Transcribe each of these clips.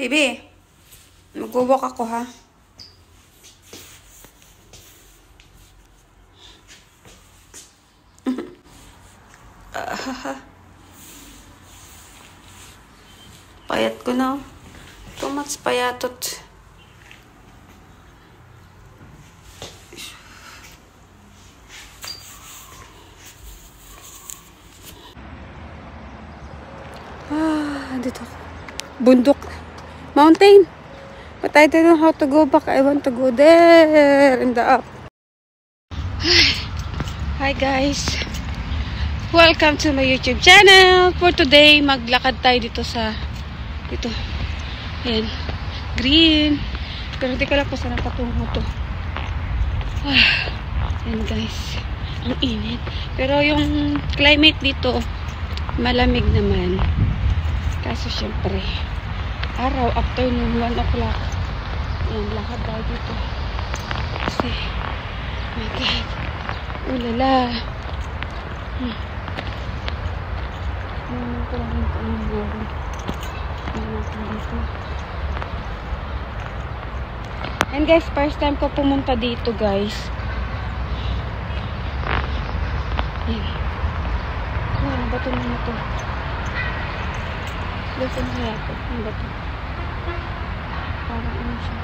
Baby, mag-walk ako ha. Payat ko na. Too much payatot. Dito ako. Bundok. Mountain. But I don't know how to go back. I want to go there in the up. Hi guys. Welcome to my YouTube channel. For today, maglakad tayo dito sa dito. Ayan. Green. Pero di ko lang po saan patungo to. Ayan guys. Ang init. Pero yung climate dito, malamig naman. Kaso syempre, araw, afternoon, 1 o'clock. Ayan, lakad tayo dito. Kasi, my God. Ulala. Naman ko lang yung kanong meron. Dito. And guys, first time ko pumunta dito, guys. Ayan. Ano ba ito naman ito? Listen kaya ito. Ano ba ito? Parang ano siya.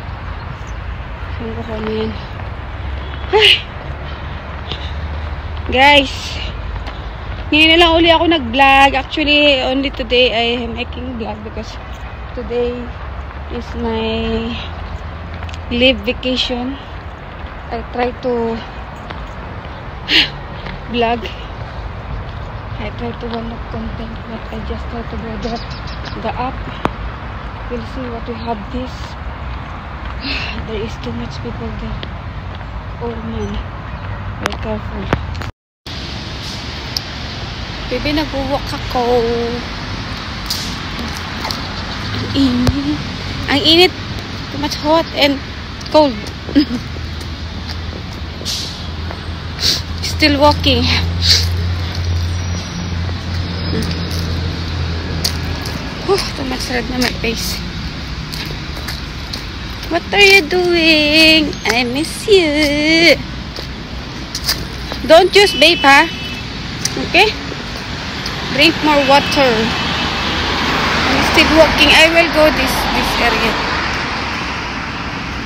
Saan ko ano yan? Ay! Guys! Ngayon na lang uli ako nag-vlog. Actually, only today I am making vlog because today is my leave vacation. I try to vlog. I try to one of content, but I just try to go there. The app. We'll see what we have this. There is too much people there. Oh man. Be careful. Baby, nag-walk ako. Ang init. Ang init. Too much hot and cold. Still walking. Too much red na my face. What are you doing? I miss you. Don't use vape, ha? Okay? Drink more water. I'm still walking. I will go this area.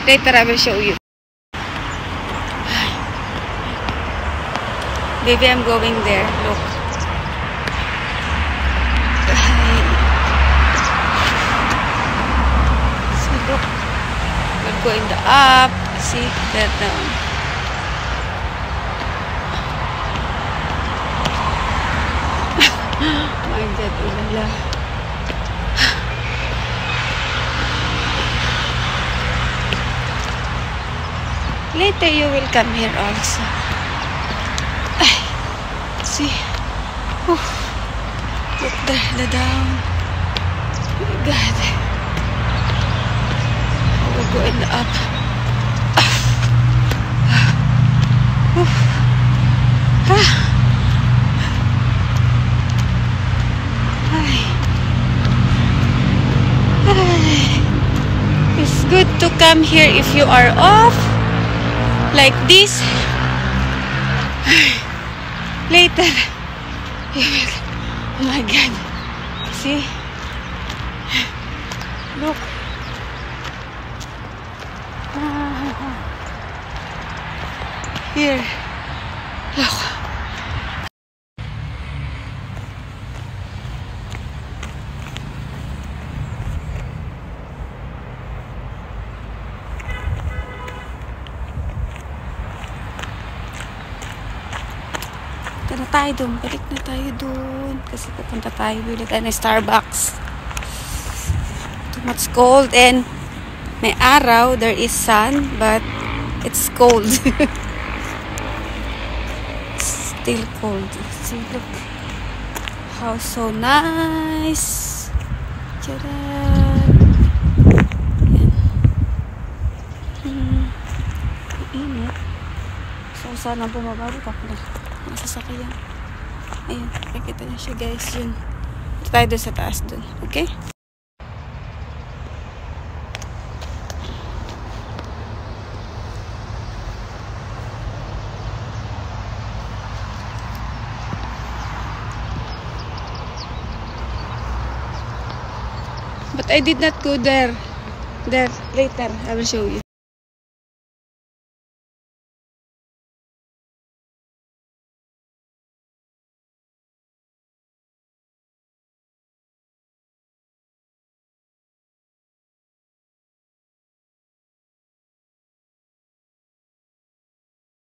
Later I will show you. Baby, I'm going there. Look. Look, we'll go in the up. See that down. My God, ulala. Later you will come here also. See, look there, the down. Oh my God. We'll go in the up. It's good to come here if you are off like this. Later you will, oh my God, see, look. Here, look. Tara tayo doon, balik na tayo doon kasi pupunta tayo ulit na Starbucks. Too much cold and may araw, there is sun, but it's cold. Still cold. See, look how so nice. Tcharan. Init. So sana bumaba rin ako na masasakyan. Ayun, nakikita niyo siya guys, yun. Tayo doon sa taas doon, okay? But I did not go there. There, later, I will show you.